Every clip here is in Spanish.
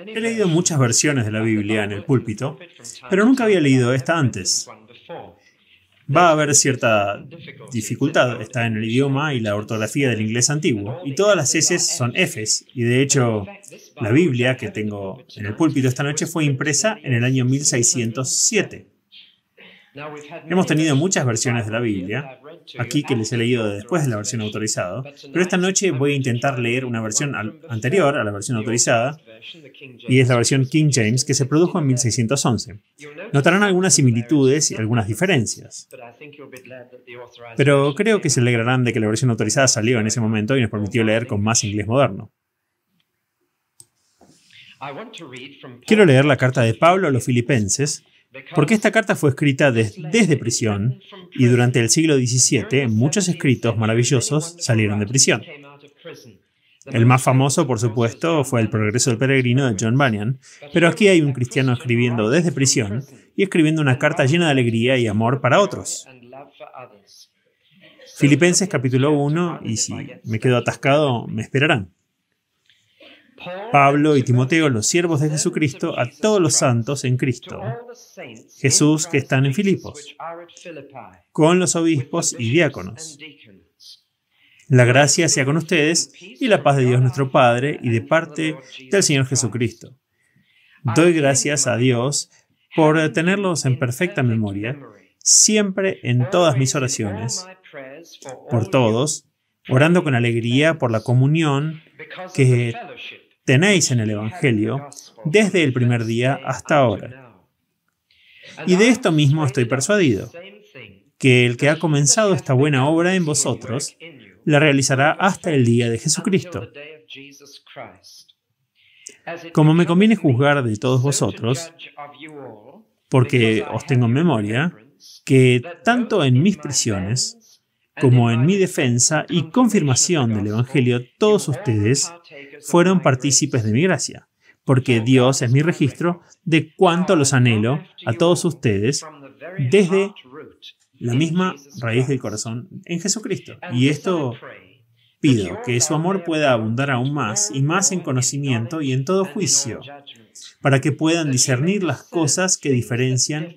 He leído muchas versiones de la Biblia en el púlpito, pero nunca había leído esta antes. Va a haber cierta dificultad, está en el idioma y la ortografía del inglés antiguo, y todas las S son Fs, y de hecho, la Biblia que tengo en el púlpito esta noche fue impresa en el año 1607. Hemos tenido muchas versiones de la Biblia, aquí que les he leído después de la versión autorizada, pero esta noche voy a intentar leer una versión anterior a la versión autorizada, y es la versión King James que se produjo en 1611. Notarán algunas similitudes y algunas diferencias, pero creo que se alegrarán de que la versión autorizada salió en ese momento y nos permitió leer con más inglés moderno. Quiero leer la carta de Pablo a los Filipenses, porque esta carta fue escrita desde prisión y durante el siglo XVII muchos escritos maravillosos salieron de prisión. El más famoso, por supuesto, fue El progreso del peregrino de John Bunyan, pero aquí hay un cristiano escribiendo desde prisión y escribiendo una carta llena de alegría y amor para otros. Filipenses capítulo 1, y si me quedo atascado, me esperarán. Pablo y Timoteo, los siervos de Jesucristo, a todos los santos en Cristo Jesús que están en Filipos, con los obispos y diáconos. La gracia sea con ustedes y la paz de Dios nuestro Padre y de parte del Señor Jesucristo. Doy gracias a Dios por tenerlos en perfecta memoria, siempre en todas mis oraciones, por todos, orando con alegría por la comunión que tenéis en el Evangelio desde el primer día hasta ahora. Y de esto mismo estoy persuadido, que el que ha comenzado esta buena obra en vosotros, la realizará hasta el día de Jesucristo. Como me conviene juzgar de todos vosotros, porque os tengo en memoria, que tanto en mis prisiones, como en mi defensa y confirmación del Evangelio, todos ustedes fueron partícipes de mi gracia, porque Dios es mi registro de cuánto los anhelo a todos ustedes desde la misma raíz del corazón en Jesucristo. Y esto pido, que su amor pueda abundar aún más y más en conocimiento y en todo juicio, para que puedan discernir las cosas que diferencian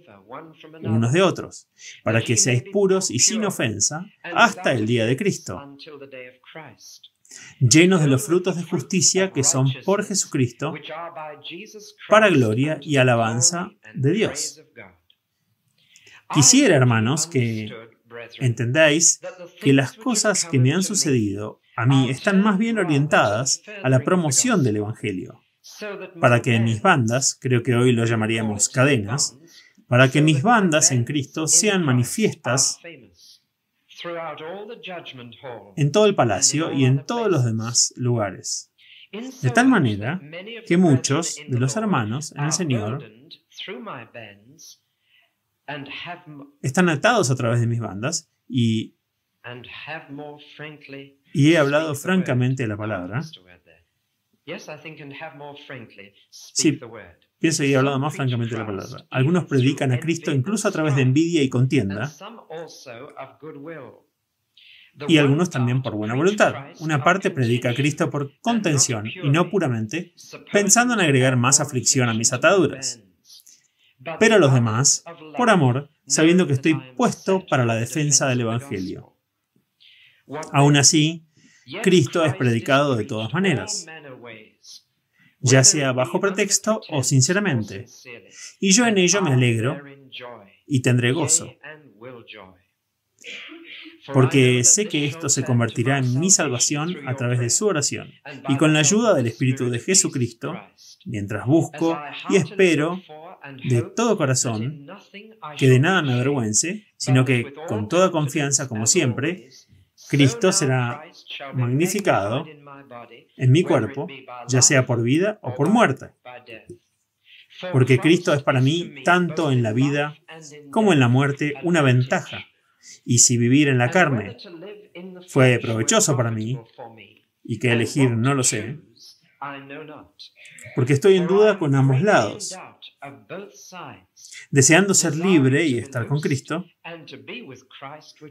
unos de otros, para que seáis puros y sin ofensa hasta el día de Cristo, llenos de los frutos de justicia que son por Jesucristo, para gloria y alabanza de Dios. Quisiera, hermanos, que entendáis que las cosas que me han sucedido a mí están más bien orientadas a la promoción del Evangelio, para que mis bandas, creo que hoy lo llamaríamos cadenas, para que mis bandas en Cristo sean manifiestas en todo el palacio y en todos los demás lugares. De tal manera que muchos de los hermanos en el Señor están atados a través de mis bandas y he hablado francamente de la palabra. Sí, pienso que he hablado más francamente de la palabra. Algunos predican a Cristo incluso a través de envidia y contienda, y algunos también por buena voluntad. Una parte predica a Cristo por contención y no puramente, pensando en agregar más aflicción a mis ataduras. Pero los demás, por amor, sabiendo que estoy puesto para la defensa del Evangelio. Aún así, Cristo es predicado de todas maneras, ya sea bajo pretexto o sinceramente, y yo en ello me alegro y tendré gozo, porque sé que esto se convertirá en mi salvación a través de su oración, y con la ayuda del Espíritu de Jesucristo, mientras busco y espero de todo corazón que de nada me avergüence, sino que con toda confianza, como siempre, Cristo será magnificado en mi cuerpo, ya sea por vida o por muerte. Porque Cristo es para mí, tanto en la vida como en la muerte, una ventaja. Y si vivir en la carne fue provechoso para mí, y que elegir no lo sé, porque estoy en duda con ambos lados, deseando ser libre y estar con Cristo,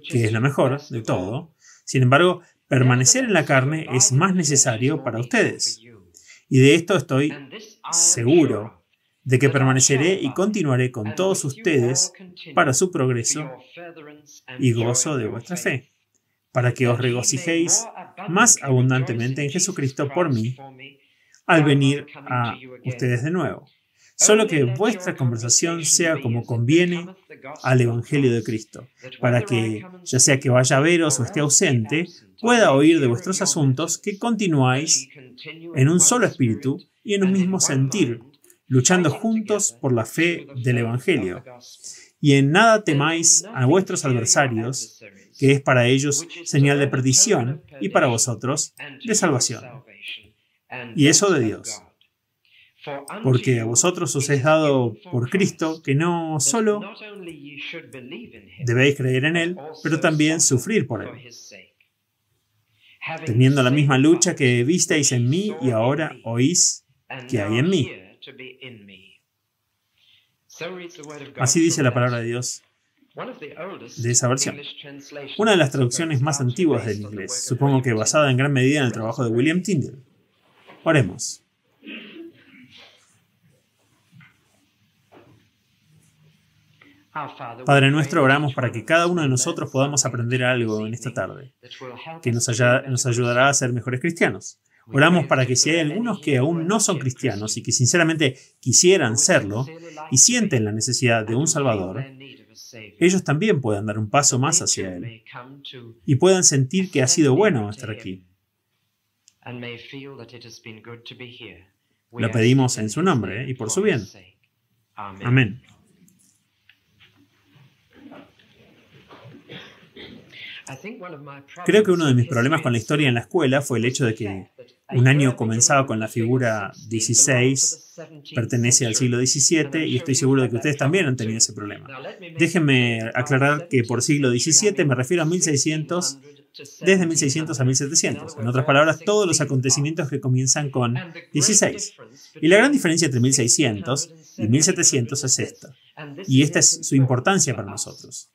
que es lo mejor de todo. Sin embargo, permanecer en la carne es más necesario para ustedes. Y de esto estoy seguro, de que permaneceré y continuaré con todos ustedes para su progreso y gozo de vuestra fe, para que os regocijéis más abundantemente en Jesucristo por mí al venir a ustedes de nuevo. Solo que vuestra conversación sea como conviene al Evangelio de Cristo, para que, ya sea que vaya a veros o esté ausente, pueda oír de vuestros asuntos que continuáis en un solo espíritu y en un mismo sentir, luchando juntos por la fe del Evangelio. Y en nada temáis a vuestros adversarios, que es para ellos señal de perdición y para vosotros de salvación. Y eso de Dios. Porque a vosotros os es dado por Cristo que no solo debéis creer en Él, pero también sufrir por Él, teniendo la misma lucha que visteis en mí y ahora oís que hay en mí. Así dice la palabra de Dios de esa versión. Una de las traducciones más antiguas del inglés, supongo que basada en gran medida en el trabajo de William Tyndale. Oremos. Padre nuestro, oramos para que cada uno de nosotros podamos aprender algo en esta tarde, que nos ayudará a ser mejores cristianos. Oramos para que si hay algunos que aún no son cristianos y que sinceramente quisieran serlo y sienten la necesidad de un Salvador, ellos también puedan dar un paso más hacia Él y puedan sentir que ha sido bueno estar aquí. Lo pedimos en su nombre y por su bien. Amén. Creo que uno de mis problemas con la historia en la escuela fue el hecho de que un año comenzaba con la figura 16, pertenece al siglo XVII, y estoy seguro de que ustedes también han tenido ese problema. Déjenme aclarar que por siglo XVII me refiero a 1600, desde 1600 a 1700. En otras palabras, todos los acontecimientos que comienzan con 16. Y la gran diferencia entre 1600 y 1700 es esta. Y esta es su importancia para nosotros.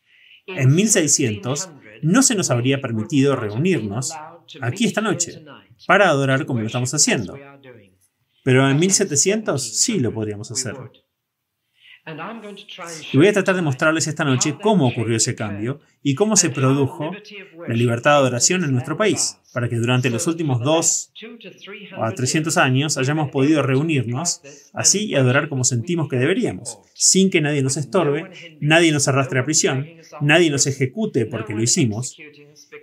En 1600 no se nos habría permitido reunirnos aquí esta noche para adorar como lo estamos haciendo. Pero en 1700 sí lo podríamos hacer. Y voy a tratar de mostrarles esta noche cómo ocurrió ese cambio y cómo se produjo la libertad de adoración en nuestro país, para que durante los últimos 2 a 300 años hayamos podido reunirnos así y adorar como sentimos que deberíamos, sin que nadie nos estorbe, nadie nos arrastre a prisión, nadie nos ejecute porque lo hicimos.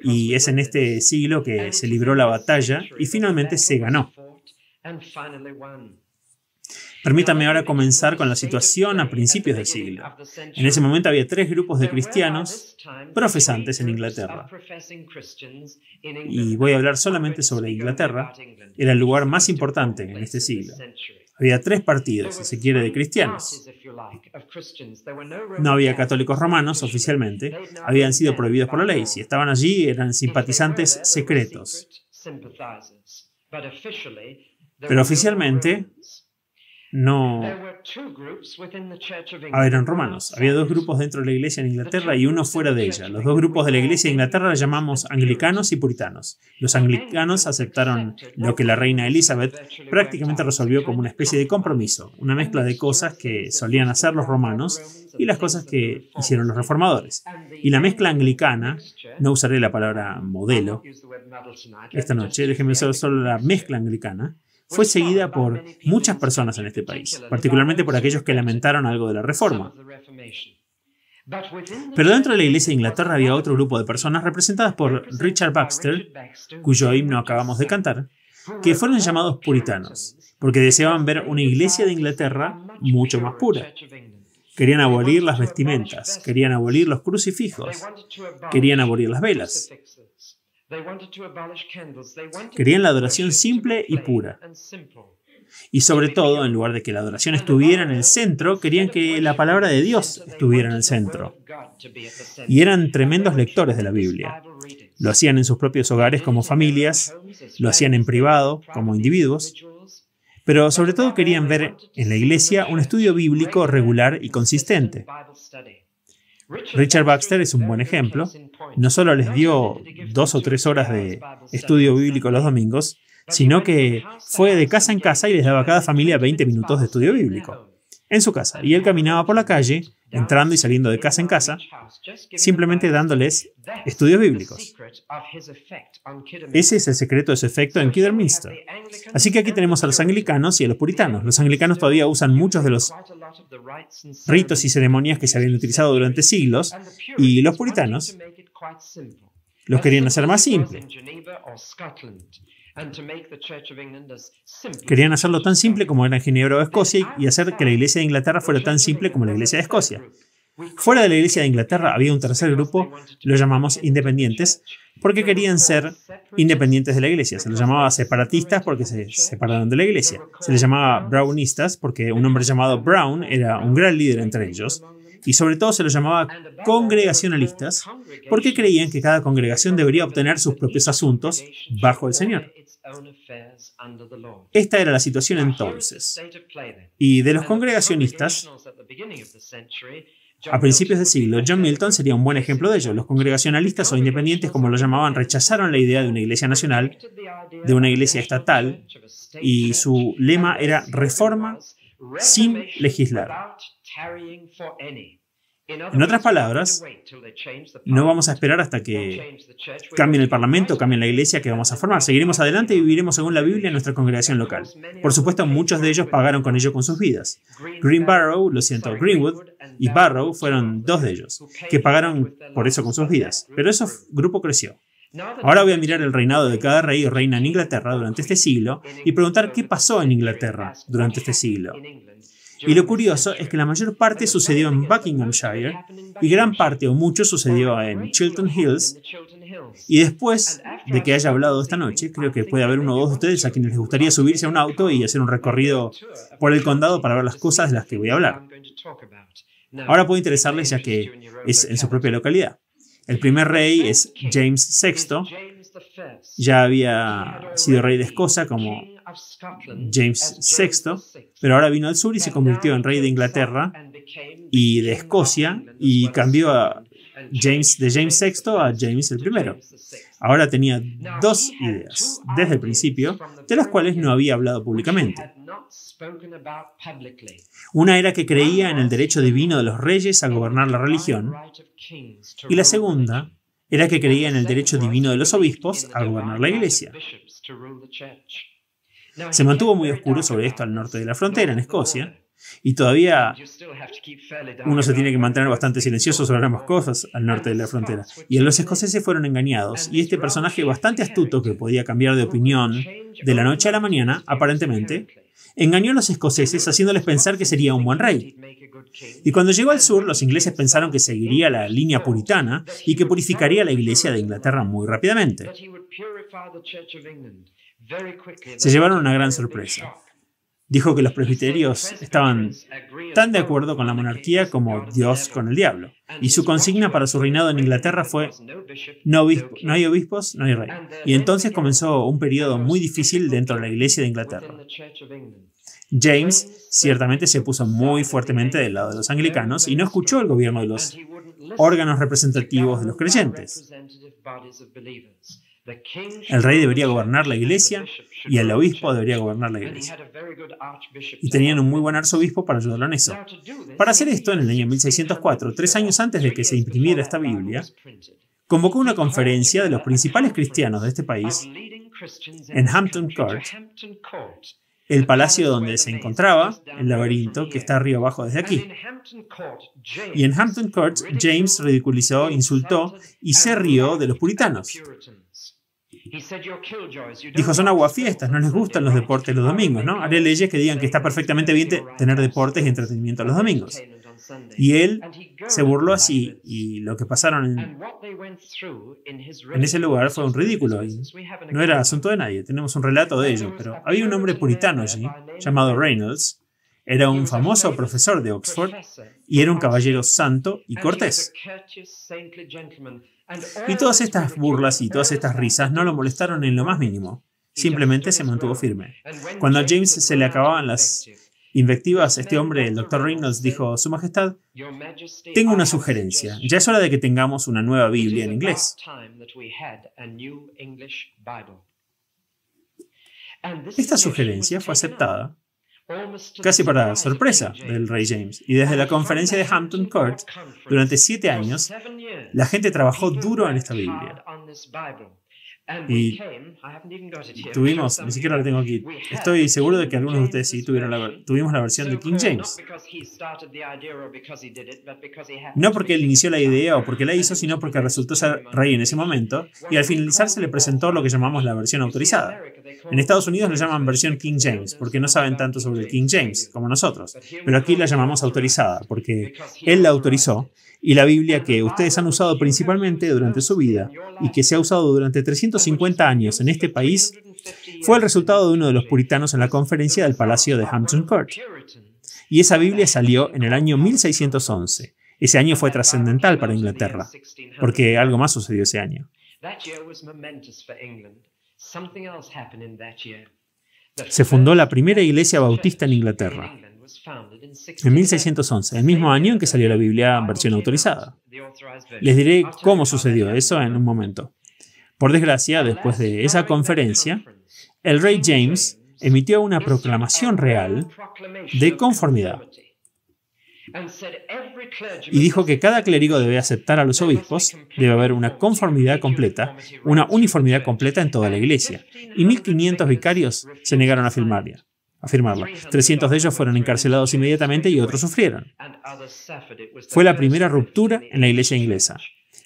Y es en este siglo que se libró la batalla y finalmente se ganó. Permítanme ahora comenzar con la situación a principios del siglo. En ese momento había 3 grupos de cristianos profesantes en Inglaterra. Y voy a hablar solamente sobre Inglaterra. Era el lugar más importante en este siglo. Había 3 partidos, si se quiere, de cristianos. No había católicos romanos oficialmente. Habían sido prohibidos por la ley. Si estaban allí, eran simpatizantes secretos. Pero oficialmente no eran romanos. Había 2 grupos dentro de la iglesia en Inglaterra y uno fuera de ella. Los 2 grupos de la iglesia de Inglaterra los llamamos anglicanos y puritanos. Los anglicanos aceptaron lo que la reina Elizabeth prácticamente resolvió como una especie de compromiso, una mezcla de cosas que solían hacer los romanos y las cosas que hicieron los reformadores. Y la mezcla anglicana, no usaré la palabra modelo esta noche, déjenme usar solo la mezcla anglicana, fue seguida por muchas personas en este país, particularmente por aquellos que lamentaron algo de la Reforma. Pero dentro de la Iglesia de Inglaterra había otro grupo de personas representadas por Richard Baxter, cuyo himno acabamos de cantar, que fueron llamados puritanos, porque deseaban ver una iglesia de Inglaterra mucho más pura. Querían abolir las vestimentas, querían abolir los crucifijos, querían abolir las velas. Querían la adoración simple y pura. Y sobre todo, en lugar de que la adoración estuviera en el centro, querían que la palabra de Dios estuviera en el centro. Y eran tremendos lectores de la Biblia. Lo hacían en sus propios hogares como familias, lo hacían en privado como individuos, pero sobre todo querían ver en la iglesia un estudio bíblico regular y consistente. Richard Baxter es un buen ejemplo. No solo les dio 2 o 3 horas de estudio bíblico los domingos, sino que fue de casa en casa y les daba a cada familia 20 minutos de estudio bíblico en su casa. Y él caminaba por la calle, entrando y saliendo de casa en casa, simplemente dándoles estudios bíblicos. Ese es el secreto de su efecto en Kidderminster. Así que aquí tenemos a los anglicanos y a los puritanos. Los anglicanos todavía usan muchos de los ritos y ceremonias que se habían utilizado durante siglos, y los puritanos los querían hacer más simple. Querían hacerlo tan simple como era en Ginebra o Escocia y hacer que la Iglesia de Inglaterra fuera tan simple como la Iglesia de Escocia. Fuera de la Iglesia de Inglaterra había un tercer grupo, lo llamamos independientes, porque querían ser independientes de la Iglesia. Se los llamaba separatistas porque se separaron de la Iglesia. Se les llamaba brownistas porque un hombre llamado Brown era un gran líder entre ellos. Y sobre todo se los llamaba congregacionalistas porque creían que cada congregación debería obtener sus propios asuntos bajo el Señor. Esta era la situación entonces. Y de los congregacionistas, a principios del siglo, John Milton sería un buen ejemplo de ello. Los congregacionalistas o independientes, como lo llamaban, rechazaron la idea de una iglesia nacional, de una iglesia estatal, y su lema era reforma sin legislar. En otras palabras, no vamos a esperar hasta que cambien el parlamento, cambien la iglesia que vamos a formar. Seguiremos adelante y viviremos según la Biblia en nuestra congregación local. Por supuesto, muchos de ellos pagaron con ello con sus vidas. Greenwood y Barrow fueron dos de ellos, que pagaron por eso con sus vidas. Pero ese grupo creció. Ahora voy a mirar el reinado de cada rey o reina en Inglaterra durante este siglo y preguntar qué pasó en Inglaterra durante este siglo. Y lo curioso es que la mayor parte sucedió en Buckinghamshire y gran parte o mucho sucedió en Chiltern Hills. Y después de que haya hablado esta noche, creo que puede haber uno o dos de ustedes a quienes les gustaría subirse a un auto y hacer un recorrido por el condado para ver las cosas de las que voy a hablar. Ahora puede interesarles ya que es en su propia localidad. El primer rey es James VI. Ya había sido rey de Escocia como James VI, pero ahora vino al sur y se convirtió en rey de Inglaterra y de Escocia y cambió de James VI a James I. Ahora tenía dos ideas desde el principio, de las cuales no había hablado públicamente. Una era que creía en el derecho divino de los reyes a gobernar la religión, y la segunda era que creía en el derecho divino de los obispos a gobernar la iglesia. Se mantuvo muy oscuro sobre esto al norte de la frontera, en Escocia, y todavía uno se tiene que mantener bastante silencioso sobre ambas cosas al norte de la frontera. Y los escoceses fueron engañados, y este personaje bastante astuto que podía cambiar de opinión de la noche a la mañana, aparentemente, engañó a los escoceses haciéndoles pensar que sería un buen rey. Y cuando llegó al sur, los ingleses pensaron que seguiría la línea puritana y que purificaría la iglesia de Inglaterra muy rápidamente. Se llevaron una gran sorpresa. Dijo que los presbiterios estaban tan de acuerdo con la monarquía como Dios con el diablo. Y su consigna para su reinado en Inglaterra fue: no hay obispos, no hay rey. Y entonces comenzó un periodo muy difícil dentro de la iglesia de Inglaterra. James ciertamente se puso muy fuertemente del lado de los anglicanos y no escuchó el gobierno de los órganos representativos de los creyentes. El rey debería gobernar la iglesia y el obispo debería gobernar la iglesia. Y tenían un muy buen arzobispo para ayudarlo en eso. Para hacer esto, en el año 1604, 3 años antes de que se imprimiera esta Biblia, convocó una conferencia de los principales cristianos de este país en Hampton Court, el palacio donde se encontraba el laberinto que está arriba abajo desde aquí. Y en Hampton Court, James ridiculizó, insultó y se rió de los puritanos. Dijo: son aguafiestas, no les gustan los deportes los domingos, ¿no? Haré leyes que digan que está perfectamente bien tener deportes y entretenimiento los domingos. Y él se burló así, y lo que pasaron en ese lugar fue un ridículo. Y no era asunto de nadie, tenemos un relato de ello, pero había un hombre puritano allí, llamado Reynolds. Era un famoso profesor de Oxford y era un caballero santo y cortés. Y todas estas burlas y todas estas risas no lo molestaron en lo más mínimo. Simplemente se mantuvo firme. Cuando a James se le acababan las invectivas, este hombre, el Dr. Reynolds, dijo: Su Majestad, tengo una sugerencia. Ya es hora de que tengamos una nueva Biblia en inglés. Esta sugerencia fue aceptada casi para sorpresa del rey James, y desde la conferencia de Hampton Court, durante 7 años, la gente trabajó duro en esta Biblia. Y tuvimos, ni siquiera la tengo aquí, estoy seguro de que algunos de ustedes sí tuvimos la versión de King James. No porque él inició la idea o porque la hizo, sino porque resultó ser rey en ese momento, y al finalizar se le presentó lo que llamamos la versión autorizada. En Estados Unidos le llaman versión King James, porque no saben tanto sobre el King James como nosotros, pero aquí la llamamos autorizada, porque él la autorizó, y la Biblia que ustedes han usado principalmente durante su vida y que se ha usado durante 350 años en este país fue el resultado de uno de los puritanos en la conferencia del Palacio de Hampton Court. Y esa Biblia salió en el año 1611. Ese año fue trascendental para Inglaterra, porque algo más sucedió ese año. Se fundó la primera iglesia bautista en Inglaterra en 1611, el mismo año en que salió la Biblia en versión autorizada. Les diré cómo sucedió eso en un momento. Por desgracia, después de esa conferencia, el rey James emitió una proclamación real de conformidad y dijo que cada clérigo debe aceptar a los obispos, debe haber una conformidad completa, una uniformidad completa en toda la iglesia, y 1.500 vicarios se negaron a afirmarla. 300 de ellos fueron encarcelados inmediatamente y otros sufrieron. Fue la primera ruptura en la iglesia inglesa.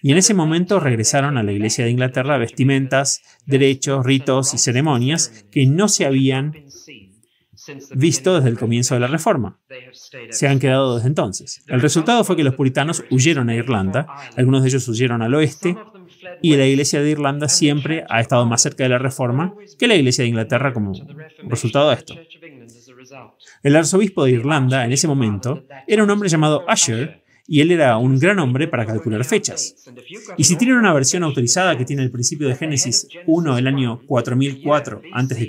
Y en ese momento regresaron a la iglesia de Inglaterra vestimentas, derechos, ritos y ceremonias que no se habían visto desde el comienzo de la Reforma. Se han quedado desde entonces. El resultado fue que los puritanos huyeron a Irlanda, algunos de ellos huyeron al oeste, y la iglesia de Irlanda siempre ha estado más cerca de la Reforma que la iglesia de Inglaterra como resultado de esto. El arzobispo de Irlanda, en ese momento, era un hombre llamado Ussher, y él era un gran hombre para calcular fechas. Y si tienen una versión autorizada que tiene el principio de Génesis 1, el año 4004 a.C.,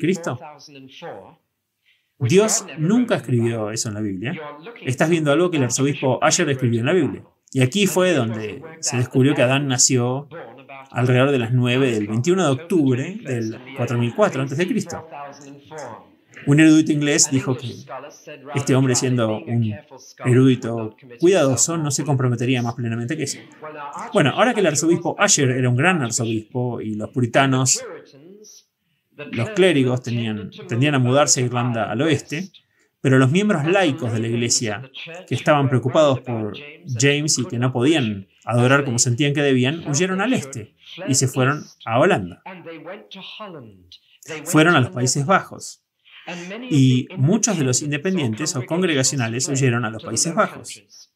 Dios nunca escribió eso en la Biblia. Estás viendo algo que el arzobispo Ussher escribió en la Biblia. Y aquí fue donde se descubrió que Adán nació alrededor de las 9 del 21 de octubre del 4004 a.C. Un erudito inglés dijo que este hombre, siendo un erudito cuidadoso, no se comprometería más plenamente que eso. Bueno, ahora que el arzobispo Ussher era un gran arzobispo y los puritanos, los clérigos, tendían a mudarse a Irlanda al oeste, pero los miembros laicos de la iglesia, que estaban preocupados por James y que no podían adorar como sentían que debían, huyeron al este y se fueron a Holanda. Fueron a los Países Bajos. Y muchos de los independientes o congregacionales huyeron a los Países Bajos.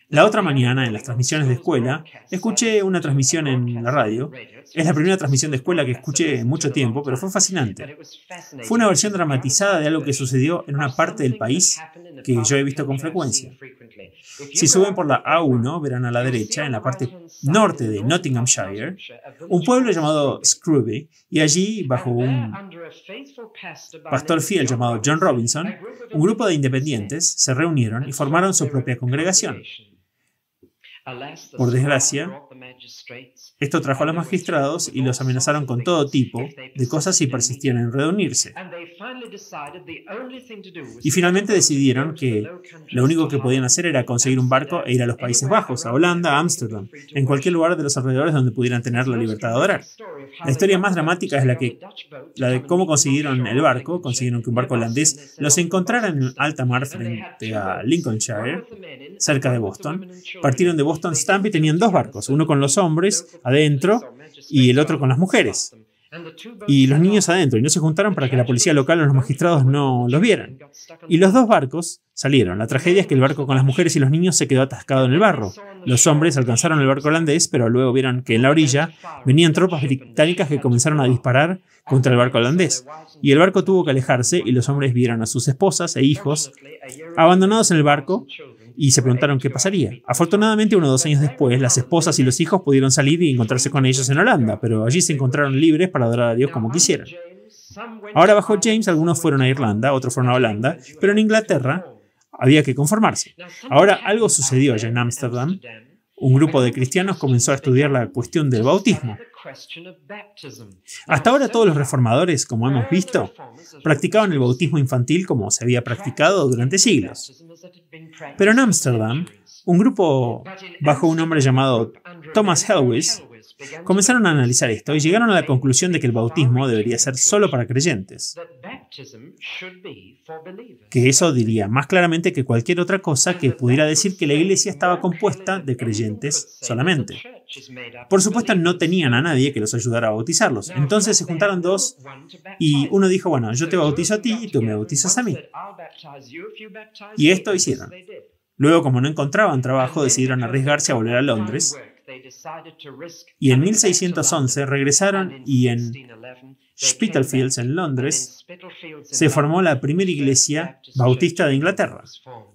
La otra mañana, en las transmisiones de escuela, escuché una transmisión en la radio. Es la primera transmisión de escuela que escuché en mucho tiempo, pero fue fascinante. Fue una versión dramatizada de algo que sucedió en una parte del país que yo he visto con frecuencia. Si suben por la A1, verán a la derecha, en la parte norte de Nottinghamshire, un pueblo llamado Scrooby, y allí, bajo un pastor fiel llamado John Robinson, un grupo de independientes se reunieron y formaron su propia congregación. Por desgracia, esto trajo a los magistrados y los amenazaron con todo tipo de cosas si persistían en reunirse. Y finalmente decidieron que lo único que podían hacer era conseguir un barco e ir a los Países Bajos, a Holanda, a Ámsterdam, en cualquier lugar de los alrededores donde pudieran tener la libertad de adorar. La historia más dramática es la de cómo consiguieron el barco. Consiguieron que un barco holandés los encontrara en alta mar frente a Lincolnshire, cerca de Boston. Partieron de Boston Stamp y tenían 2 barcos, uno con los hombres adentro y el otro con las mujeres. Y los niños adentro, y no se juntaron para que la policía local o los magistrados no los vieran. Y los 2 barcos salieron. La tragedia es que el barco con las mujeres y los niños se quedó atascado en el barro. Los hombres alcanzaron el barco holandés, pero luego vieron que en la orilla venían tropas británicas que comenzaron a disparar contra el barco holandés. Y el barco tuvo que alejarse y los hombres vieron a sus esposas e hijos abandonados en el barco y se preguntaron qué pasaría. Afortunadamente, 1 o 2 años después, las esposas y los hijos pudieron salir y encontrarse con ellos en Holanda, pero allí se encontraron libres para adorar a Dios como quisieran. Ahora, bajo James, algunos fueron a Irlanda, otros fueron a Holanda, pero en Inglaterra había que conformarse. Ahora, algo sucedió allá en Ámsterdam un grupo de cristianos comenzó a estudiar la cuestión del bautismo. Hasta ahora todos los reformadores, como hemos visto, practicaban el bautismo infantil como se había practicado durante siglos. Pero en Ámsterdam, un grupo bajo un hombre llamado Thomas Helwys comenzaron a analizar esto y llegaron a la conclusión de que el bautismo debería ser solo para creyentes. Que eso diría más claramente que cualquier otra cosa que pudiera decir que la iglesia estaba compuesta de creyentes solamente. Por supuesto, no tenían a nadie que los ayudara a bautizarlos. Entonces se juntaron dos y uno dijo, bueno, yo te bautizo a ti y tú me bautizas a mí. Y esto hicieron. Luego, como no encontraban trabajo, decidieron arriesgarse a volver a Londres. Y en 1611 regresaron y en Spitalfields, en Londres, se formó la primera iglesia bautista de Inglaterra.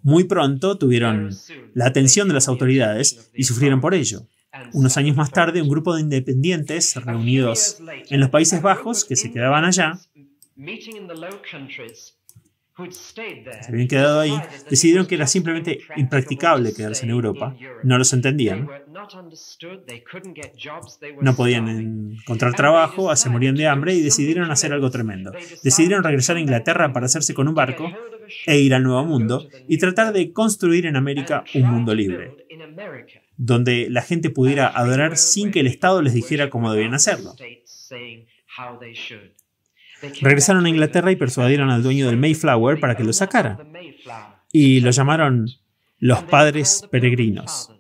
Muy pronto tuvieron la atención de las autoridades y sufrieron por ello. Unos años más tarde, un grupo de independientes reunidos en los Países Bajos, que se quedaban allá, se habían quedado ahí, decidieron que era simplemente impracticable quedarse en Europa. No los entendían. No podían encontrar trabajo, se morían de hambre y decidieron hacer algo tremendo. Decidieron regresar a Inglaterra para hacerse con un barco e ir al Nuevo Mundo y tratar de construir en América un mundo libre, donde la gente pudiera adorar sin que el Estado les dijera cómo debían hacerlo. Regresaron a Inglaterra y persuadieron al dueño del Mayflower para que lo sacara. Y lo llamaron los Padres Peregrinos.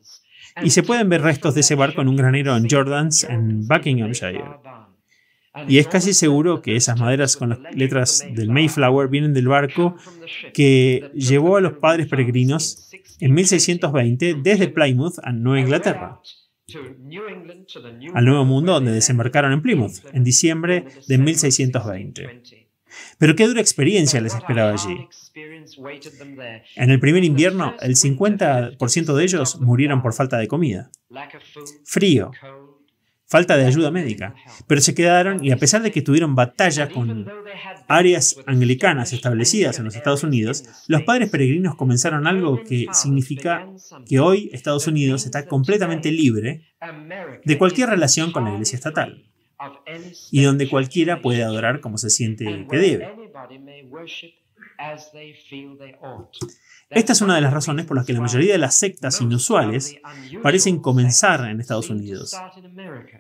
Y se pueden ver restos de ese barco en un granero en Jordans, en Buckinghamshire. Y es casi seguro que esas maderas con las letras del Mayflower vienen del barco que llevó a los Padres Peregrinos en 1620 desde Plymouth a Nueva Inglaterra, al Nuevo Mundo, donde desembarcaron en Plymouth en diciembre de 1620. Pero qué dura experiencia les esperaba allí. En el primer invierno, el 50% de ellos murieron por falta de comida, frío, falta de ayuda médica, pero se quedaron y a pesar de que tuvieron batalla con áreas anglicanas establecidas en los Estados Unidos, los Padres Peregrinos comenzaron algo que significa que hoy Estados Unidos está completamente libre de cualquier relación con la Iglesia estatal y donde cualquiera puede adorar como se siente que debe. Esta es una de las razones por las que la mayoría de las sectas inusuales parecen comenzar en Estados Unidos.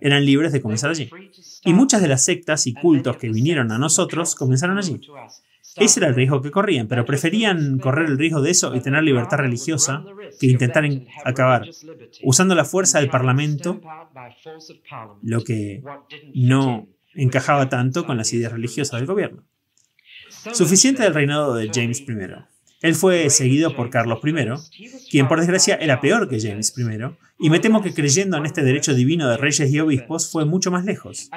Eran libres de comenzar allí. Y muchas de las sectas y cultos que vinieron a nosotros comenzaron allí. Ese era el riesgo que corrían, pero preferían correr el riesgo de eso y tener libertad religiosa que intentar acabar usando la fuerza del Parlamento, lo que no encajaba tanto con las ideas religiosas del gobierno. Suficiente del reinado de James I. Él fue seguido por Carlos I, quien por desgracia era peor que James I, y me temo que creyendo en este derecho divino de reyes y obispos fue mucho más lejos.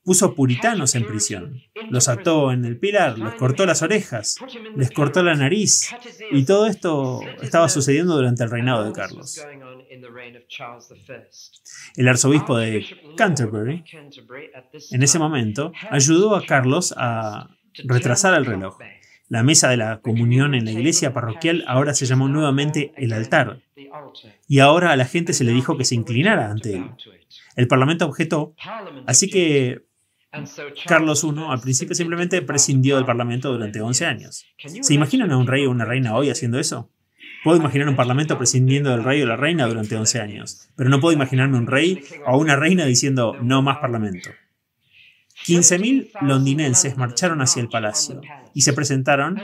Puso puritanos en prisión, los ató en el pilar, les cortó las orejas, les cortó la nariz, y todo esto estaba sucediendo durante el reinado de Carlos. El arzobispo de Canterbury, en ese momento, ayudó a Carlos a retrasar el reloj. La mesa de la comunión en la iglesia parroquial ahora se llamó nuevamente el altar, y ahora a la gente se le dijo que se inclinara ante él. El Parlamento objetó, así que Carlos I al principio simplemente prescindió del Parlamento durante 11 años. ¿Se imaginan a un rey o una reina hoy haciendo eso? Puedo imaginar un parlamento prescindiendo del rey o la reina durante 11 años, pero no puedo imaginarme un rey o una reina diciendo no más parlamento. 15.000 londinenses marcharon hacia el palacio y se presentaron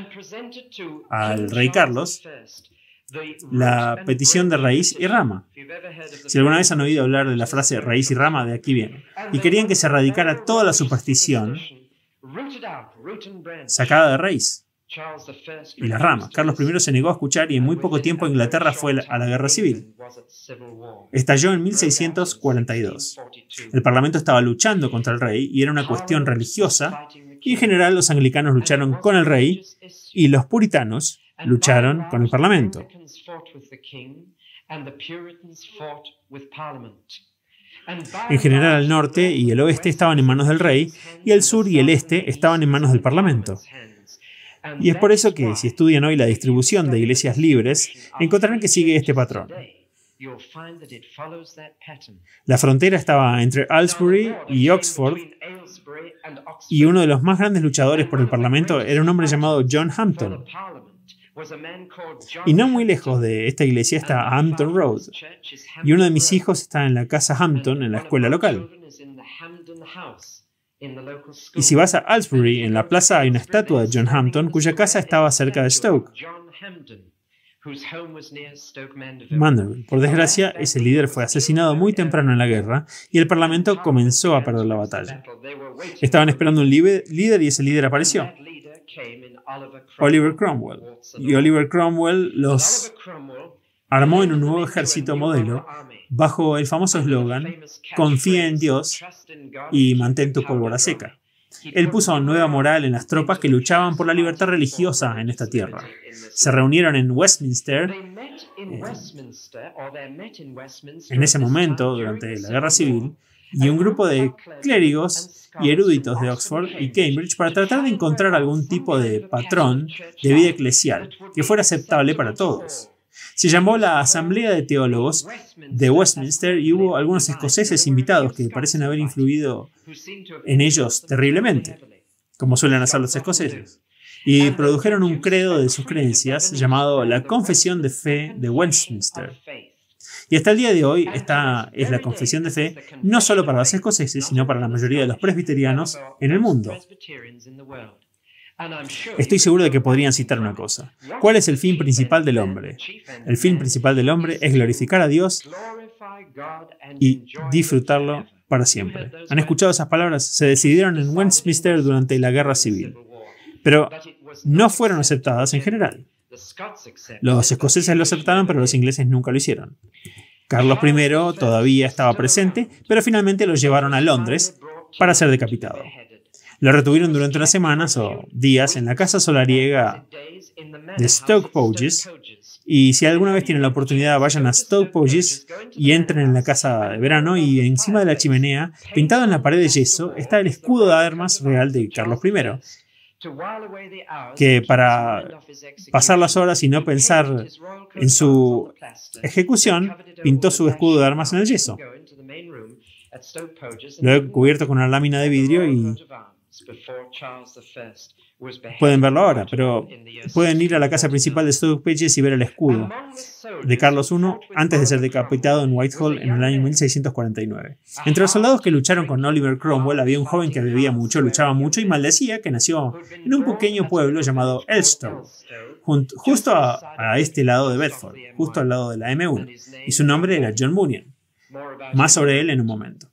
al rey Carlos la petición de raíz y rama. Si alguna vez han oído hablar de la frase raíz y rama, de aquí viene. Y querían que se erradicara toda la superstición sacada de raíz y las ramas. Carlos I se negó a escuchar y en muy poco tiempo Inglaterra fue a la guerra civil. Estalló en 1642. El Parlamento estaba luchando contra el rey y era una cuestión religiosa, y en general los anglicanos lucharon con el rey y los puritanos lucharon con el Parlamento. En general el norte y el oeste estaban en manos del rey y el sur y el este estaban en manos del Parlamento. Y es por eso que, si estudian hoy la distribución de iglesias libres, encontrarán que sigue este patrón. La frontera estaba entre Aylesbury y Oxford, y uno de los más grandes luchadores por el Parlamento era un hombre llamado John Hampton. Y no muy lejos de esta iglesia está Hampton Road, y uno de mis hijos está en la casa Hampton, en la escuela local. Y si vas a Aylesbury, en la plaza hay una estatua de John Hampton, cuya casa estaba cerca de Stoke Mandeville. Por desgracia, ese líder fue asesinado muy temprano en la guerra y el Parlamento comenzó a perder la batalla. Estaban esperando un líder y ese líder apareció. Oliver Cromwell. Y Oliver Cromwell los armó en un nuevo ejército modelo bajo el famoso eslogan "Confía en Dios y mantén tu pólvora seca". Él puso nueva moral en las tropas que luchaban por la libertad religiosa en esta tierra. Se reunieron en Westminster en ese momento, durante la Guerra Civil, y un grupo de clérigos y eruditos de Oxford y Cambridge para tratar de encontrar algún tipo de patrón de vida eclesial que fuera aceptable para todos. Se llamó la Asamblea de Teólogos de Westminster y hubo algunos escoceses invitados que parecen haber influido en ellos terriblemente, como suelen hacer los escoceses, y produjeron un credo de sus creencias llamado la Confesión de Fe de Westminster. Y hasta el día de hoy esta es la confesión de fe no solo para los escoceses, sino para la mayoría de los presbiterianos en el mundo. Estoy seguro de que podrían citar una cosa. ¿Cuál es el fin principal del hombre? El fin principal del hombre es glorificar a Dios y disfrutarlo para siempre. ¿Han escuchado esas palabras? Se decidieron en Westminster durante la Guerra Civil, pero no fueron aceptadas en general. Los escoceses lo aceptaron, pero los ingleses nunca lo hicieron. Carlos I todavía estaba presente, pero finalmente lo llevaron a Londres para ser decapitado. Lo retuvieron durante unas semanas o días en la casa solariega de Stoke Poges, y si alguna vez tienen la oportunidad, vayan a Stoke Poges y entren en la casa de verano, y encima de la chimenea, pintado en la pared de yeso, está el escudo de armas real de Carlos I, que para pasar las horas y no pensar en su ejecución, pintó su escudo de armas en el yeso. Lo he cubierto con una lámina de vidrio y pueden verlo ahora, pero pueden ir a la casa principal de Stoke Poges y ver el escudo de Carlos I antes de ser decapitado en Whitehall en el año 1649. Entre los soldados que lucharon con Oliver Cromwell había un joven que bebía mucho, luchaba mucho y maldecía, que nació en un pequeño pueblo llamado Elstow, justo a este lado de Bedford, justo al lado de la M1, y su nombre era John Bunyan. Más sobre él en un momento.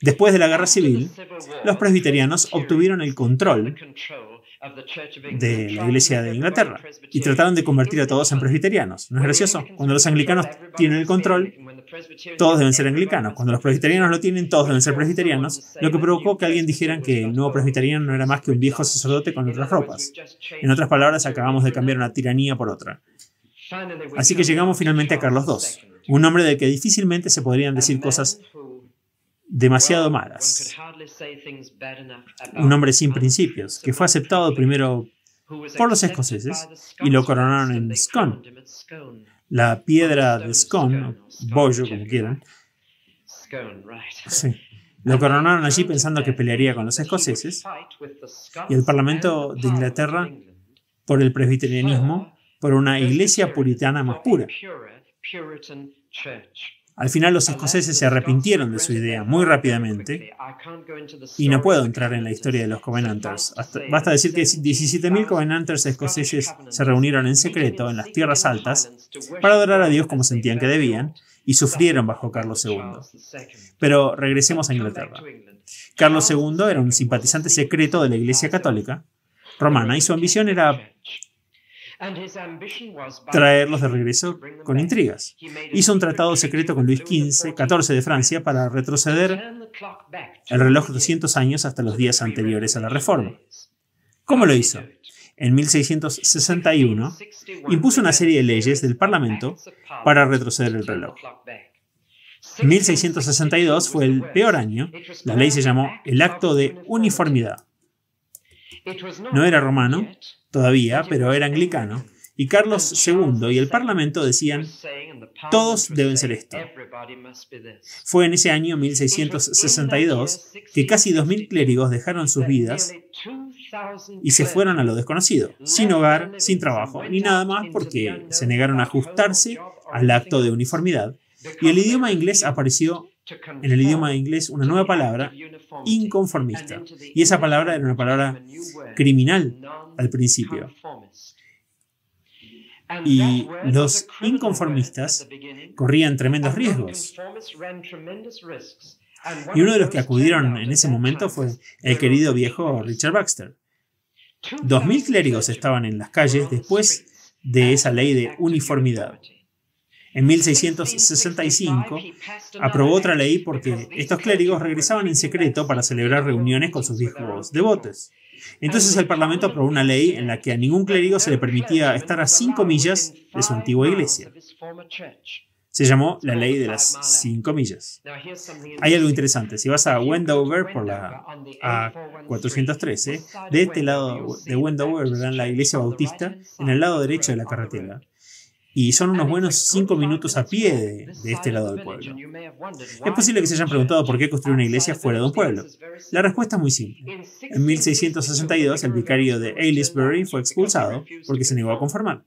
Después de la Guerra Civil, los presbiterianos obtuvieron el control de la Iglesia de Inglaterra y trataron de convertir a todos en presbiterianos. ¿No es gracioso? Cuando los anglicanos tienen el control, todos deben ser anglicanos. Cuando los presbiterianos lo tienen, todos deben ser presbiterianos, lo que provocó que alguien dijera que el nuevo presbiteriano no era más que un viejo sacerdote con otras ropas. En otras palabras, acabamos de cambiar una tiranía por otra. Así que llegamos finalmente a Carlos II, un hombre del que difícilmente se podrían decir cosas demasiado malas. Un hombre sin principios, que fue aceptado primero por los escoceses y lo coronaron en Scone, la piedra de Scone, o bollo, como quieran. Sí. Lo coronaron allí pensando que pelearía con los escoceses, y el Parlamento de Inglaterra por el presbiterianismo, por una iglesia puritana más pura. Al final los escoceses se arrepintieron de su idea muy rápidamente, y no puedo entrar en la historia de los Covenanters. Basta decir que 17.000 Covenanters escoceses se reunieron en secreto en las tierras altas para adorar a Dios como sentían que debían, y sufrieron bajo Carlos II. Pero regresemos a Inglaterra. Carlos II era un simpatizante secreto de la Iglesia Católica Romana, y su ambición era traerlos de regreso con intrigas. Hizo un tratado secreto con Luis XIV de Francia para retroceder el reloj 200 años hasta los días anteriores a la Reforma. ¿Cómo lo hizo? En 1661 impuso una serie de leyes del Parlamento para retroceder el reloj. 1662 fue el peor año. La ley se llamó el Acto de Uniformidad. No era romano, todavía, pero era anglicano, y Carlos II y el Parlamento decían, todos deben ser esto. Fue en ese año 1662 que casi 2.000 clérigos dejaron sus vidas y se fueron a lo desconocido, sin hogar, sin trabajo, ni nada más porque se negaron a ajustarse al acto de uniformidad. Y el idioma inglés apareció, en el idioma inglés, una nueva palabra, inconformista. Y esa palabra era una palabra criminal al principio. Y los inconformistas corrían tremendos riesgos. Y uno de los que acudieron en ese momento fue el querido viejo Richard Baxter. 2.000 clérigos estaban en las calles después de esa ley de uniformidad. En 1665 aprobó otra ley porque estos clérigos regresaban en secreto para celebrar reuniones con sus viejos devotos. Entonces el Parlamento aprobó una ley en la que a ningún clérigo se le permitía estar a 5 millas de su antigua iglesia. Se llamó la ley de las 5 millas. Hay algo interesante. Si vas a Wendover por la A413, de este lado de Wendover verán la iglesia bautista en el lado derecho de la carretera. Y son unos buenos 5 minutos a pie de este lado del pueblo. Es posible que se hayan preguntado por qué construir una iglesia fuera de un pueblo. La respuesta es muy simple. En 1662 el vicario de Aylesbury fue expulsado porque se negó a conformar.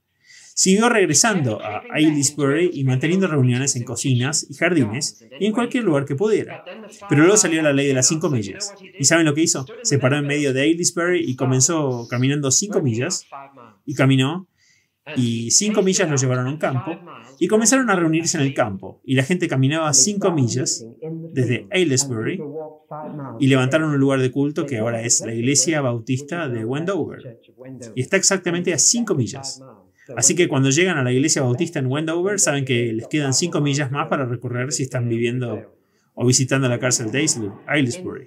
Siguió regresando a Aylesbury y manteniendo reuniones en cocinas y jardines y en cualquier lugar que pudiera. Pero luego salió la ley de las 5 millas. ¿Y saben lo que hizo? Se paró en medio de Aylesbury y comenzó caminando 5 millas. Y caminó. Y 5 millas lo llevaron a un campo. Y comenzaron a reunirse en el campo. Y la gente caminaba 5 millas desde Aylesbury. Y levantaron un lugar de culto que ahora es la iglesia bautista de Wendover. Y está exactamente a 5 millas. Así que cuando llegan a la iglesia bautista en Wendover, saben que les quedan 5 millas más para recorrer si están viviendo o visitando la cárcel de Aylesbury.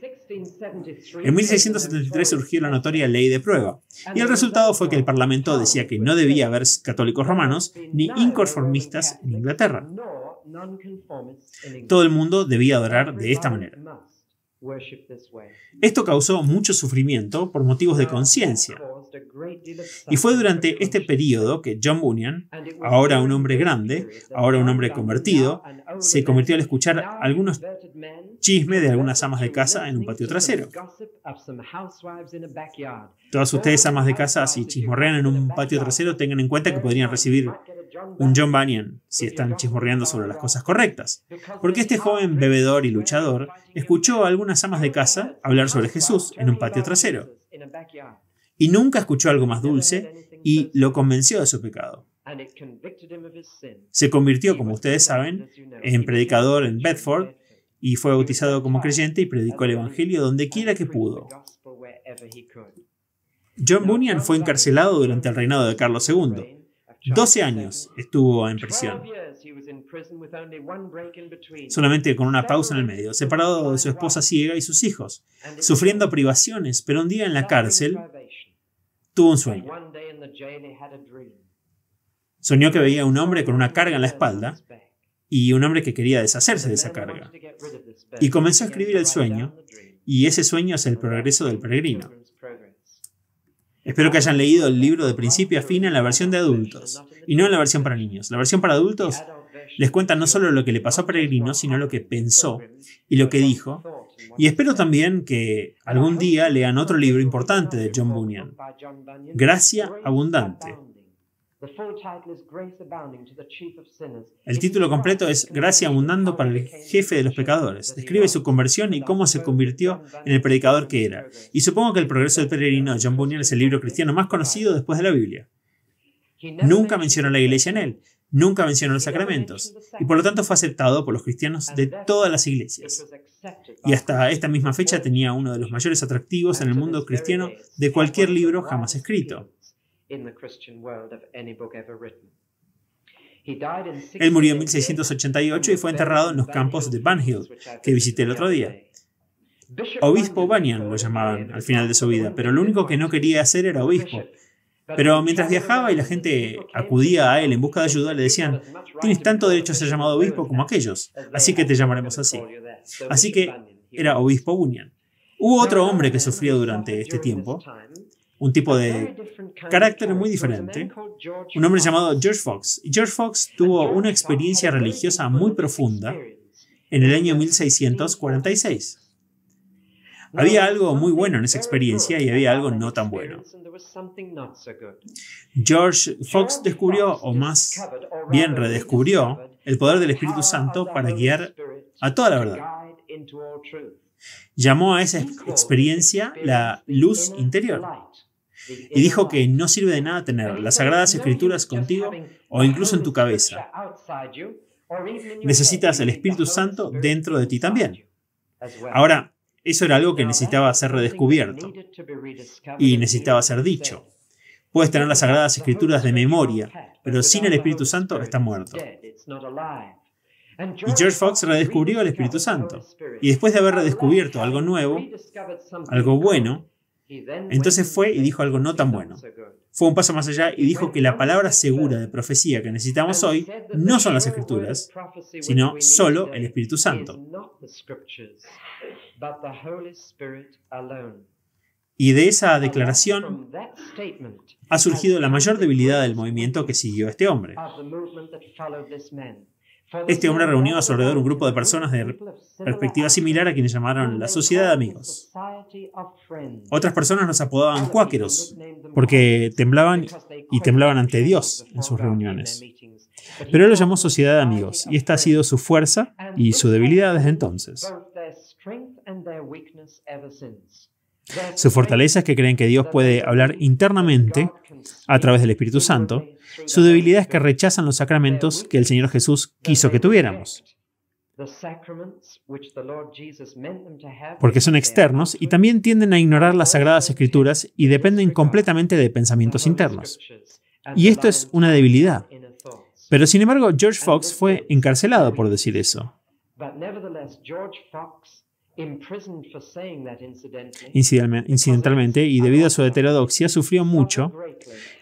En 1673 surgió la notoria ley de prueba, y el resultado fue que el Parlamento decía que no debía haber católicos romanos ni inconformistas en Inglaterra. Todo el mundo debía adorar de esta manera. Esto causó mucho sufrimiento por motivos de conciencia. Y fue durante este periodo que John Bunyan, ahora un hombre grande, ahora un hombre convertido, se convirtió al escuchar algunos chismes de algunas amas de casa en un patio trasero. Todas ustedes, amas de casa, si chismorrean en un patio trasero, tengan en cuenta que podrían recibir un John Bunyan si están chismorreando sobre las cosas correctas. Porque este joven bebedor y luchador escuchó a algunas amas de casa hablar sobre Jesús en un patio trasero. Y nunca escuchó algo más dulce y lo convenció de su pecado. Se convirtió, como ustedes saben, en predicador en Bedford y fue bautizado como creyente y predicó el evangelio donde quiera que pudo. John Bunyan fue encarcelado durante el reinado de Carlos II. 12 años estuvo en prisión, solamente con una pausa en el medio, separado de su esposa ciega y sus hijos, sufriendo privaciones, pero un día en la cárcel tuvo un sueño. Soñó que veía a un hombre con una carga en la espalda y un hombre que quería deshacerse de esa carga. Y comenzó a escribir el sueño, y ese sueño es el progreso del peregrino. Espero que hayan leído el libro de principio a fin en la versión de adultos, y no en la versión para niños. La versión para adultos les cuenta no solo lo que le pasó a Peregrino, sino lo que pensó y lo que dijo. Y espero también que algún día lean otro libro importante de John Bunyan, Gracia Abundante. El título completo es Gracia abundando para el jefe de los pecadores. Describe su conversión y cómo se convirtió en el predicador que era. Y supongo que El progreso del peregrino de John Bunyan es el libro cristiano más conocido después de la Biblia. Nunca mencionó la iglesia en él, nunca mencionó los sacramentos, y por lo tanto fue aceptado por los cristianos de todas las iglesias. Y hasta esta misma fecha tenía uno de los mayores atractivos en el mundo cristiano de cualquier libro jamás escrito. Él murió en 1688 y fue enterrado en los campos de Bunhill, que visité el otro día. Obispo Bunyan lo llamaban al final de su vida, pero lo único que no quería hacer era obispo. Pero mientras viajaba y la gente acudía a él en busca de ayuda, le decían: tienes tanto derecho a ser llamado obispo como aquellos, así que te llamaremos así. Así que era obispo Bunyan. Hubo otro hombre que sufrió durante este tiempo. un tipo de carácter muy diferente, un hombre llamado George Fox. Y George Fox tuvo una experiencia religiosa muy profunda en el año 1646. Había algo muy bueno en esa experiencia y había algo no tan bueno. George Fox descubrió, o más bien redescubrió, el poder del Espíritu Santo para guiar a toda la verdad. Llamó a esa experiencia la luz interior. Y dijo que no sirve de nada tener las Sagradas Escrituras contigo o incluso en tu cabeza. Necesitas el Espíritu Santo dentro de ti también. Ahora, eso era algo que necesitaba ser redescubierto y necesitaba ser dicho. Puedes tener las Sagradas Escrituras de memoria, pero sin el Espíritu Santo está muerto. Y George Fox redescubrió el Espíritu Santo. Y después de haber redescubierto algo nuevo, algo bueno, entonces fue y dijo algo no tan bueno. Fue un paso más allá y dijo que la palabra segura de profecía que necesitamos hoy no son las Escrituras, sino solo el Espíritu Santo. Y de esa declaración ha surgido la mayor debilidad del movimiento que siguió a este hombre. Este hombre reunió a su alrededor un grupo de personas de perspectiva similar a quienes llamaron la Sociedad de Amigos. Otras personas los apodaban cuáqueros porque temblaban ante Dios en sus reuniones. Pero él lo llamó Sociedad de Amigos y esta ha sido su fuerza y su debilidad desde entonces. Su fortaleza es que creen que Dios puede hablar internamente a través del Espíritu Santo. Su debilidad es que rechazan los sacramentos que el Señor Jesús quiso que tuviéramos, porque son externos y también tienden a ignorar las Sagradas Escrituras y dependen completamente de pensamientos internos. Y esto es una debilidad. Pero sin embargo, George Fox fue encarcelado por decir eso. Incidentalmente, y debido a su heterodoxia, sufrió mucho,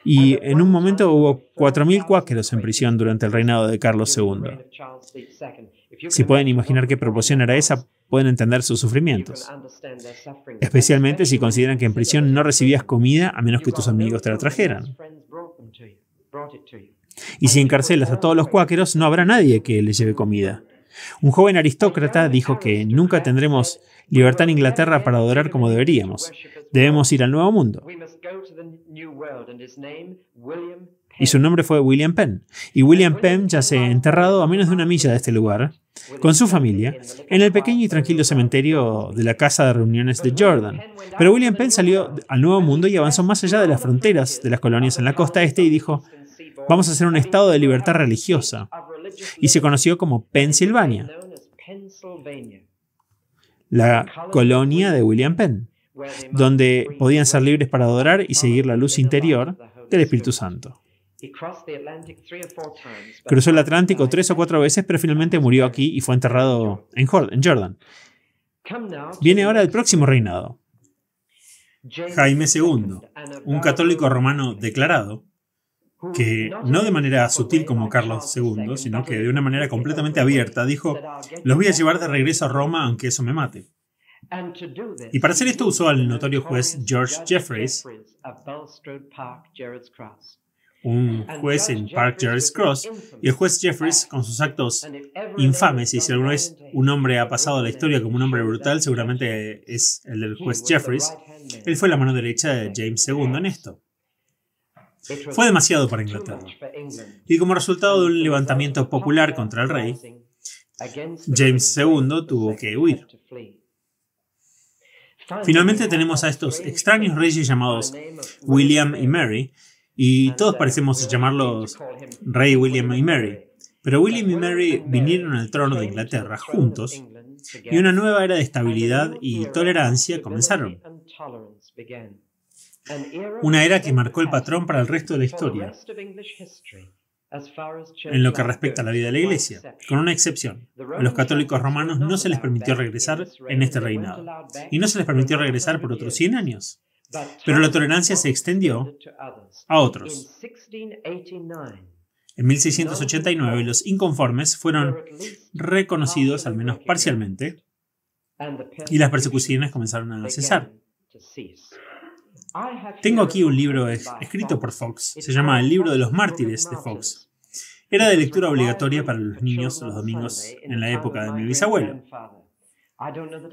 y en un momento hubo 4.000 cuáqueros en prisión durante el reinado de Carlos II. Si pueden imaginar qué proporción era esa, pueden entender sus sufrimientos. Especialmente si consideran que en prisión no recibías comida a menos que tus amigos te la trajeran. Y si encarcelas a todos los cuáqueros, no habrá nadie que les lleve comida. Un joven aristócrata dijo que nunca tendremos libertad en Inglaterra para adorar como deberíamos. Debemos ir al Nuevo Mundo. Y su nombre fue William Penn. Y William Penn yace enterrado a menos de 1 milla de este lugar, con su familia, en el pequeño y tranquilo cementerio de la casa de reuniones de Jordan. Pero William Penn salió al Nuevo Mundo y avanzó más allá de las fronteras de las colonias en la costa este y dijo: vamos a hacer un estado de libertad religiosa. Y se conoció como Pensilvania, la colonia de William Penn, donde podían ser libres para adorar y seguir la luz interior del Espíritu Santo. Cruzó el Atlántico 3 o 4 veces, pero finalmente murió aquí y fue enterrado en Jordan. Viene ahora el próximo reinado. Jaime II, un católico romano declarado, que no de manera sutil como Carlos II, sino que de una manera completamente abierta, dijo: los voy a llevar de regreso a Roma aunque eso me mate. Y para hacer esto usó al notorio juez George Jeffreys, un juez en Park Gerrard's Cross, y el juez Jeffreys, con sus actos infames, y si alguna vez un hombre ha pasado a la historia como un hombre brutal, seguramente es el del juez Jeffreys. Él fue la mano derecha de James II en esto. Fue demasiado para Inglaterra. Y como resultado de un levantamiento popular contra el rey, James II tuvo que huir. Finalmente tenemos a estos extraños reyes llamados William y Mary, y todos parecemos llamarlos Rey William y Mary. Pero William y Mary vinieron al trono de Inglaterra juntos, y una nueva era de estabilidad y tolerancia comenzaron. Una era que marcó el patrón para el resto de la historia, en lo que respecta a la vida de la Iglesia, con una excepción. A los católicos romanos no se les permitió regresar en este reinado, y no se les permitió regresar por otros 100 años. Pero la tolerancia se extendió a otros. En 1689 los inconformes fueron reconocidos, al menos parcialmente, y las persecuciones comenzaron a cesar. Tengo aquí un libro escrito por Fox. Se llama El libro de los mártires de Fox. Era de lectura obligatoria para los niños los domingos en la época de mi bisabuelo.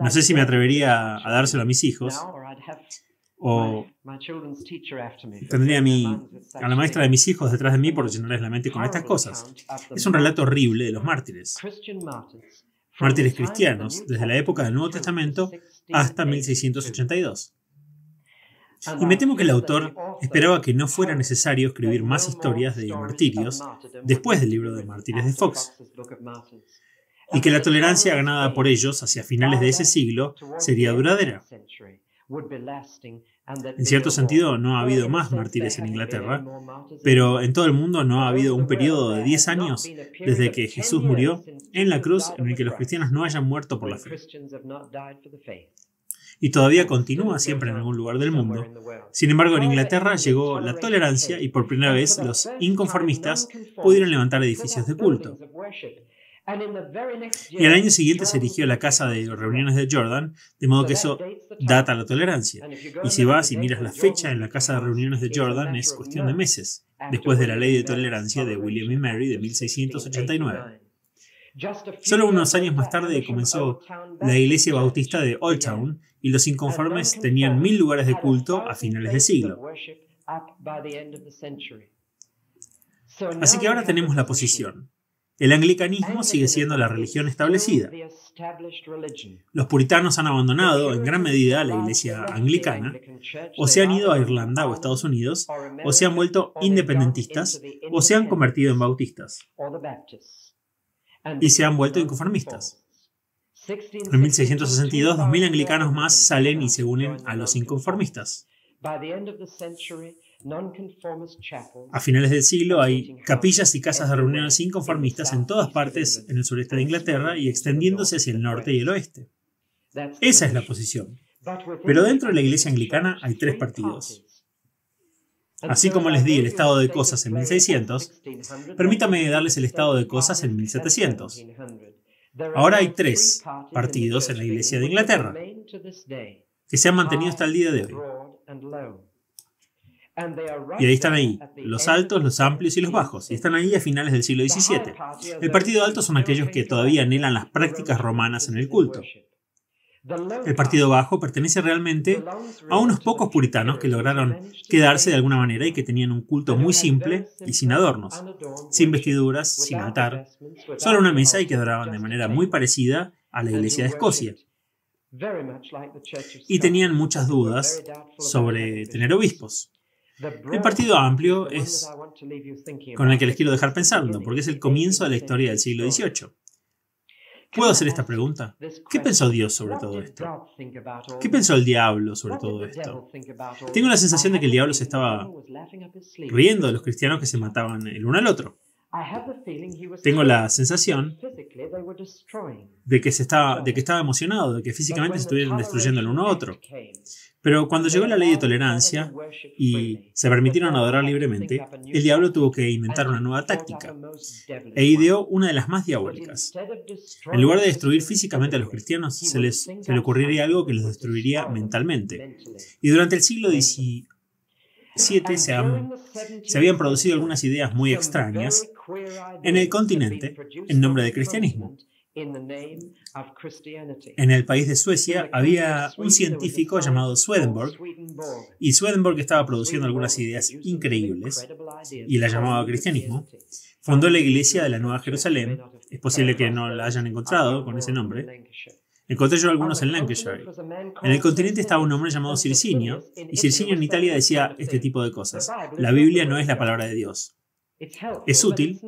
No sé si me atrevería a dárselo a mis hijos o tendría a la maestra de mis hijos detrás de mí por llenarles la mente con estas cosas. Es un relato horrible de los mártires. Mártires cristianos, desde la época del Nuevo Testamento hasta 1682. Y me temo que el autor esperaba que no fuera necesario escribir más historias de martirios después del libro de Mártires de Fox, y que la tolerancia ganada por ellos hacia finales de ese siglo sería duradera. En cierto sentido, no ha habido más mártires en Inglaterra, pero en todo el mundo no ha habido un periodo de 10 años desde que Jesús murió en la cruz en el que los cristianos no hayan muerto por la fe. Y todavía continúa siempre en algún lugar del mundo. Sin embargo, en Inglaterra llegó la tolerancia y por primera vez los inconformistas pudieron levantar edificios de culto. Y al año siguiente se erigió la casa de reuniones de Jordan, de modo que eso data la tolerancia. Y si vas y miras la fecha en la casa de reuniones de Jordan, es cuestión de meses, después de la ley de tolerancia de William y Mary de 1689. Solo unos años más tarde comenzó la iglesia bautista de Old Town y los inconformes tenían 1000 lugares de culto a finales de siglo. Así que ahora tenemos la posición. El anglicanismo sigue siendo la religión establecida. Los puritanos han abandonado en gran medida la iglesia anglicana, o se han ido a Irlanda o Estados Unidos, o se han vuelto independentistas, o se han convertido en bautistas, y se han vuelto inconformistas. En 1662, 2000 anglicanos más salen y se unen a los inconformistas. A finales del siglo hay capillas y casas de reuniones inconformistas en todas partes en el sureste de Inglaterra y extendiéndose hacia el norte y el oeste. Esa es la posición. Pero dentro de la iglesia anglicana hay 3 partidos. Así como les di el estado de cosas en 1600, permítame darles el estado de cosas en 1700. Ahora hay 3 partidos en la iglesia de Inglaterra que se han mantenido hasta el día de hoy. Y ahí están ahí, los altos, los amplios y los bajos, y están ahí a finales del siglo XVII. El partido alto son aquellos que todavía anhelan las prácticas romanas en el culto. El partido bajo pertenece realmente a unos pocos puritanos que lograron quedarse de alguna manera y que tenían un culto muy simple y sin adornos, sin vestiduras, sin altar, solo una mesa y que adoraban de manera muy parecida a la iglesia de Escocia. Y tenían muchas dudas sobre tener obispos. El partido amplio es con el que les quiero dejar pensando, porque es el comienzo de la historia del siglo XVIII. ¿Puedo hacer esta pregunta? ¿Qué pensó Dios sobre todo esto? ¿Qué pensó el diablo sobre todo esto? Tengo la sensación de que el diablo se estaba riendo de los cristianos que se mataban el uno al otro. Tengo la sensación de que estaba emocionado, de que físicamente se estuvieran destruyendo el uno a otro. Pero cuando llegó la ley de tolerancia y se permitieron adorar libremente, el diablo tuvo que inventar una nueva táctica e ideó una de las más diabólicas. En lugar de destruir físicamente a los cristianos, se le ocurriría algo que los destruiría mentalmente. Y durante el siglo XVII se habían producido algunas ideas muy extrañas en el continente en nombre de cristianismo. En el país de Suecia había un científico llamado Swedenborg, y Swedenborg estaba produciendo algunas ideas increíbles y la llamaba cristianismo. Fundó la iglesia de la Nueva Jerusalén. Es posible que no la hayan encontrado con ese nombre. Encontré yo algunos en Lancashire. En el continente estaba un hombre llamado Circinio, y Circinio en Italia decía este tipo de cosas. La Biblia no es la palabra de Dios. Es útil,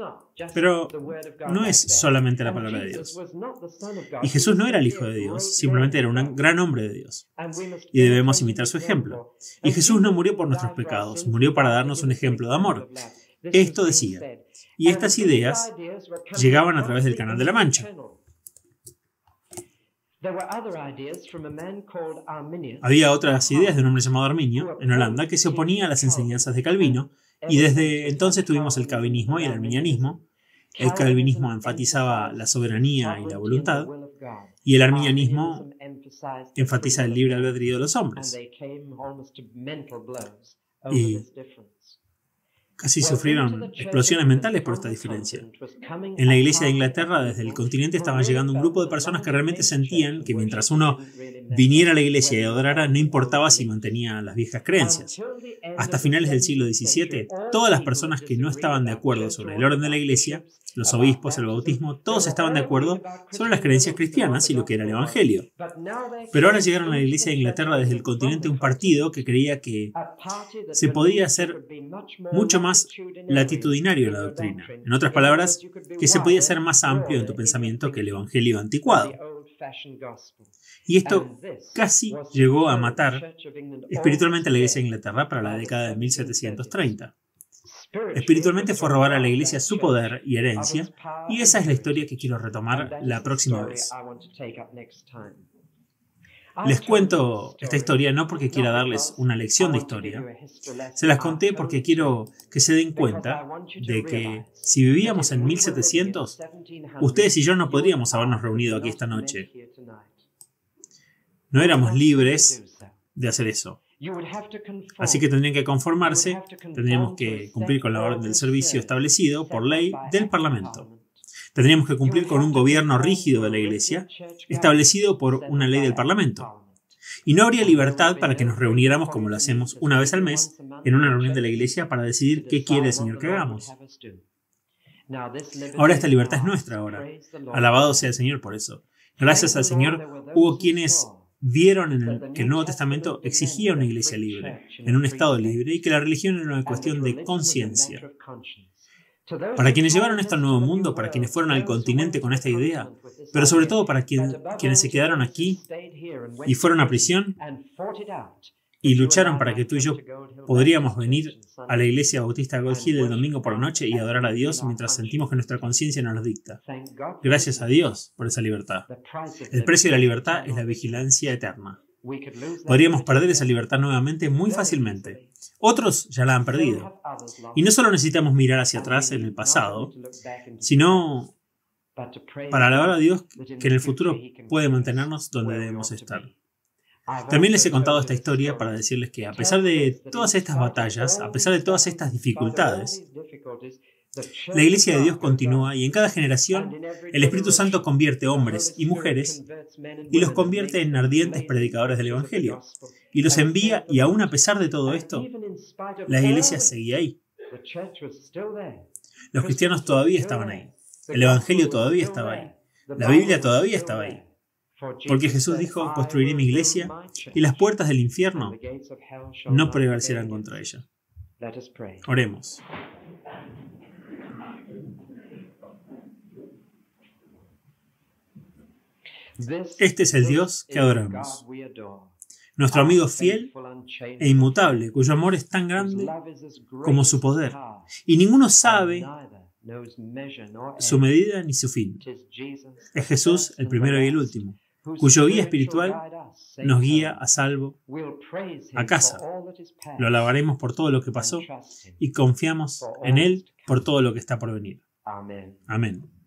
pero no es solamente la palabra de Dios. Y Jesús no era el Hijo de Dios, simplemente era un gran hombre de Dios. Y debemos imitar su ejemplo. Y Jesús no murió por nuestros pecados, murió para darnos un ejemplo de amor. Esto decía. Y estas ideas llegaban a través del Canal de la Mancha. Había otras ideas de un hombre llamado Arminio, en Holanda, que se oponía a las enseñanzas de Calvino, y desde entonces tuvimos el calvinismo y el arminianismo. El calvinismo enfatizaba la soberanía y la voluntad, y el arminianismo enfatiza el libre albedrío de los hombres. Y casi sufrieron explosiones mentales por esta diferencia. En la iglesia de Inglaterra, desde el continente, estaban llegando un grupo de personas que realmente sentían que mientras uno viniera a la iglesia y adorara, no importaba si mantenía las viejas creencias. Hasta finales del siglo XVII, todas las personas que no estaban de acuerdo sobre el orden de la iglesia, los obispos, el bautismo, todos estaban de acuerdo sobre las creencias cristianas y lo que era el evangelio. Pero ahora llegaron a la iglesia de Inglaterra desde el continente un partido que creía que se podía hacer mucho más latitudinario en la doctrina. En otras palabras, que se podía ser más amplio en tu pensamiento que el evangelio anticuado. Y esto casi llegó a matar espiritualmente a la iglesia de Inglaterra para la década de 1730. Espiritualmente fue robar a la iglesia su poder y herencia, y esa es la historia que quiero retomar la próxima vez. Les cuento esta historia no porque quiera darles una lección de historia. Se las conté porque quiero que se den cuenta de que si vivíamos en 1700, ustedes y yo no podríamos habernos reunido aquí esta noche. No éramos libres de hacer eso. Así que tendrían que conformarse, tendríamos que cumplir con la orden del servicio establecido por ley del Parlamento. Tendríamos que cumplir con un gobierno rígido de la Iglesia, establecido por una ley del Parlamento. Y no habría libertad para que nos reuniéramos como lo hacemos una vez al mes en una reunión de la Iglesia para decidir qué quiere el Señor que hagamos. Ahora esta libertad es nuestra ahora. Alabado sea el Señor por eso. Gracias al Señor hubo quienes vieron que el Nuevo Testamento exigía una iglesia libre, en un estado libre, y que la religión era una cuestión de conciencia. Para quienes llevaron esto al Nuevo Mundo, para quienes fueron al continente con esta idea, pero sobre todo para quienes se quedaron aquí y fueron a prisión y lucharon para que tú y yo podríamos venir a la iglesia bautista de Gold Hill el domingo por la noche y adorar a Dios mientras sentimos que nuestra conciencia nos lo dicta. Gracias a Dios por esa libertad. El precio de la libertad es la vigilancia eterna. Podríamos perder esa libertad nuevamente muy fácilmente. Otros ya la han perdido. Y no solo necesitamos mirar hacia atrás en el pasado, sino para alabar a Dios que en el futuro puede mantenernos donde debemos estar. También les he contado esta historia para decirles que a pesar de todas estas batallas, a pesar de todas estas dificultades, la Iglesia de Dios continúa y en cada generación el Espíritu Santo convierte hombres y mujeres y los convierte en ardientes predicadores del Evangelio. Y los envía y aún a pesar de todo esto, la Iglesia seguía ahí. Los cristianos todavía estaban ahí. El Evangelio todavía estaba ahí. La Biblia todavía estaba ahí. Porque Jesús dijo, construiré mi iglesia y las puertas del infierno no prevalecerán contra ella. Oremos. Este es el Dios que adoramos. Nuestro amigo fiel e inmutable, cuyo amor es tan grande como su poder. Y ninguno sabe su medida ni su fin. Es Jesús el primero y el último, cuyo guía espiritual nos guía a salvo a casa. Lo alabaremos por todo lo que pasó y confiamos en Él por todo lo que está por venir. Amén.